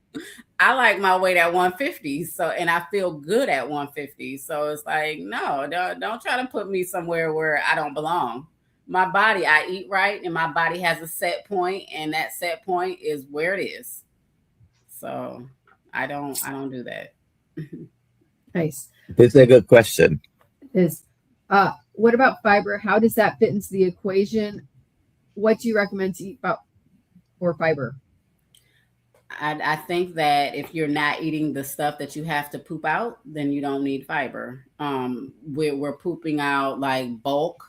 S3: I like my weight at 150. So, and I feel good at 150. So it's like, no, don't try to put me somewhere where I don't belong. My body, I eat right, and my body has a set point, and that set point is where it is. So I don't do that.
S1: Nice.
S2: This is a good question.
S1: What about fiber? How does that fit into the equation? What do you recommend to eat for fiber?
S3: I think that if you're not eating the stuff that you have to poop out, then you don't need fiber. We're pooping out like bulk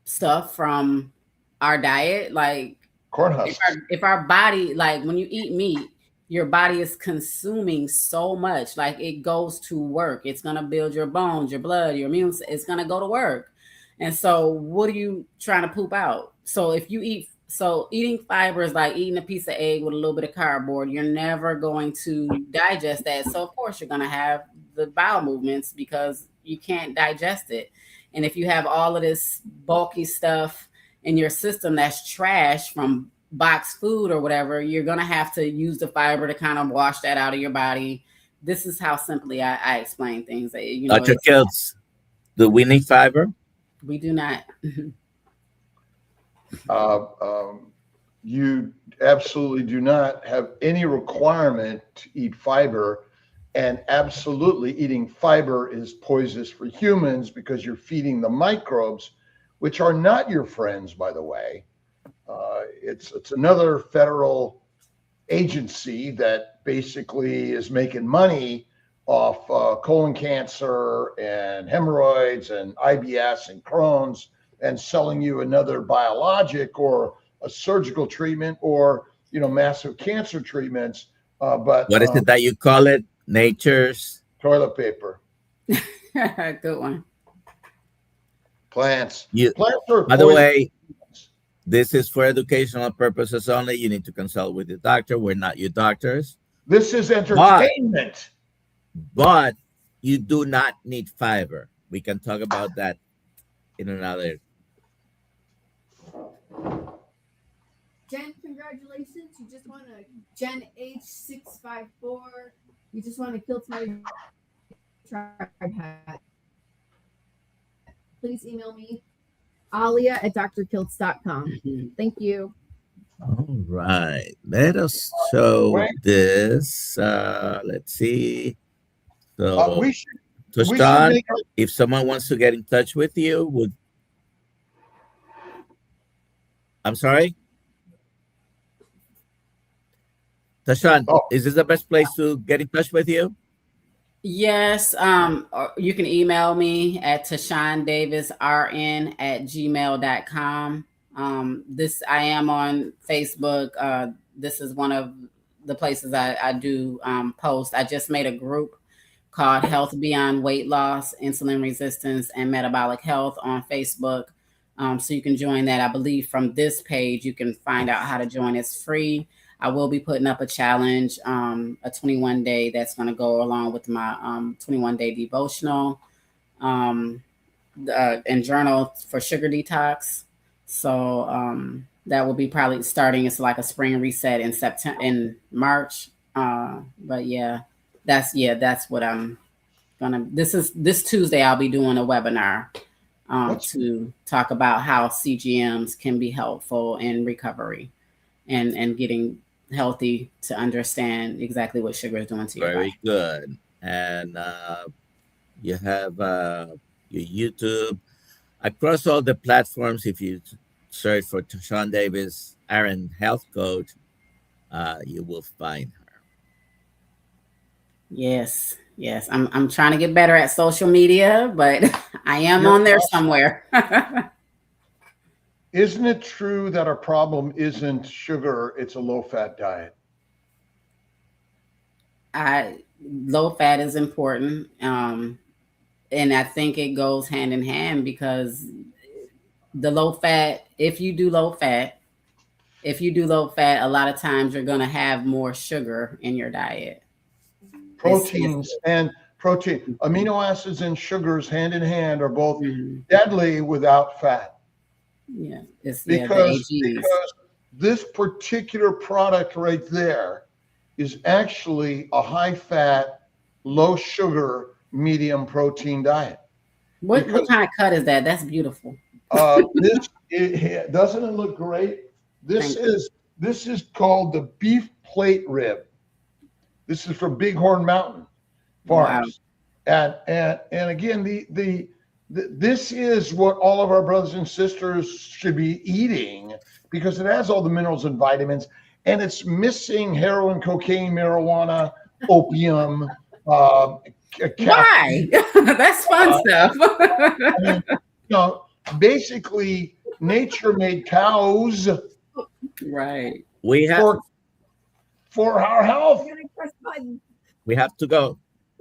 S3: stuff from our diet, like
S4: corn husks.
S3: If our body, like when you eat meat, your body is consuming so much, like it goes to work. It's going to build your bones, your blood, your immune. It's going to go to work. And so what are you trying to poop out? So if you eating fiber is like eating a piece of egg with a little bit of cardboard. You're never going to digest that. So of course you're going to have the bowel movements because you can't digest it. And if you have all of this bulky stuff in your system that's trash from boxed food or whatever, you're going to have to use the fiber to kind of wash that out of your body. This is how simply I explain things. You know,
S2: Dr. Kiltz, do we need fiber?
S3: We do not.
S4: You absolutely do not have any requirement to eat fiber, and absolutely eating fiber is poisonous for humans because you're feeding the microbes, which are not your friends, by the way. It's another federal agency that basically is making money off colon cancer and hemorrhoids and IBS and Crohn's, and selling you another biologic or a surgical treatment or, you know, massive cancer treatments. But
S2: what is it that you call it? Nature's
S4: toilet paper.
S3: Good one.
S4: Plants.
S2: Plants
S4: are
S2: by the way, this is for educational purposes only. You need to consult with your doctor. We're not your doctors.
S4: This is entertainment.
S2: But you do not need fiber. We can talk about that in another.
S1: Jen, congratulations. You just won a Jen H654. You just won a Kiltz Method tribe hat. Please email me, alia@drkiltz.com. Thank you.
S2: All right. Let us show this. Let's see. So, TaShawn, if someone wants to get in touch with you, I'm sorry? TaShawn, is this the best place to get in touch with you?
S3: Yes. You can email me at TaShawnDavisRN@gmail.com. I am on Facebook. This is one of the places I do post. I just made a group called Health Beyond Weight Loss, Insulin Resistance, and Metabolic Health on Facebook. So you can join that. I believe from this page, you can find out how to join. It's free. I will be putting up a challenge, a 21-day that's going to go along with my 21-day devotional and journal for sugar detox. So that will be probably starting. It's like a spring reset in March. But yeah, that's what I'm gonna. This Tuesday I'll be doing a webinar to talk about how CGMs can be helpful in recovery and getting healthy to understand exactly what sugar is doing to your body.
S2: Very good. And you have your YouTube across all the platforms. If you search for TaShawn Davis, RN Health Coach, you will find her.
S3: Yes. I'm trying to get better at social media, but I am on there somewhere.
S4: Isn't it true that our problem isn't sugar, it's a low-fat diet?
S3: Low fat is important. And I think it goes hand in hand because the low fat, if you do low fat, a lot of times you're going to have more sugar in your diet.
S4: Proteins and protein, amino acids and sugars hand in hand are both deadly without fat.
S3: Yeah,
S4: because this particular product right there is actually a high fat, low sugar, medium protein diet.
S3: What kind of cut is that? That's beautiful.
S4: Doesn't it look great? This is called the beef plate rib. This is from Bighorn Mountain Farms. Wow. And again, this is what all of our brothers and sisters should be eating because it has all the minerals and vitamins, and it's missing heroin, cocaine, marijuana, opium.
S3: Why? That's fun stuff.
S4: I mean, basically, nature made cows.
S3: Right.
S2: We have
S4: for our health.
S2: We have to go.